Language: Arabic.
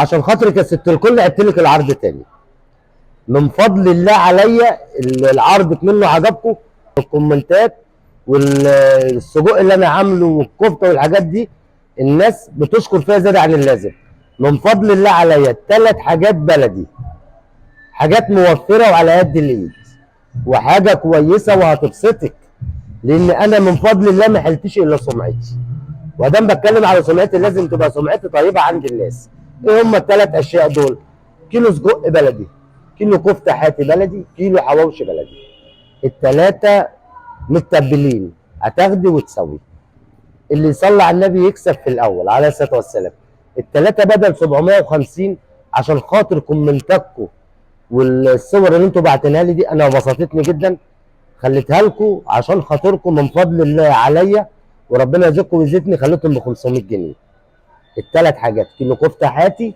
عشان خاطرك يا ست الكل عدت لك العرض تاني. من فضل الله عليا العرض منه عجبكم، الكومنتات والسجق اللي انا عامله والكفته والحاجات دي الناس بتشكر فيها زياده عن اللازم. من فضل الله عليا 3 حاجات بلدي، حاجات موفره وعلى قد الايد، وحاجه كويسه وهتبسطك، لان انا من فضل الله ما حلتش الا سمعتي، وادام بتكلم على سمعتي لازم تبقى سمعتي طيبه عند الناس. ايه هم ال3 اشياء دول؟ كيلو سجق بلدي، كيلو كفته حاتي بلدي، كيلو حواوشي بلدي. ال3 متبلين، هتاخدي وتسوي. اللي يصلي على النبي يكسب في الاول عليه الصلاه والسلام. ال3 بدل 750 عشان خاطر كومنتاتكم والصور اللي انتوا بعتنها لي دي انا بسطتني جدا، خليتها لكم عشان خاطركم من فضل الله عليا، وربنا يرزقكم ويزيدني، خليتهم ب 500 جنيه. ال3 حاجات كيلو كفته حاتي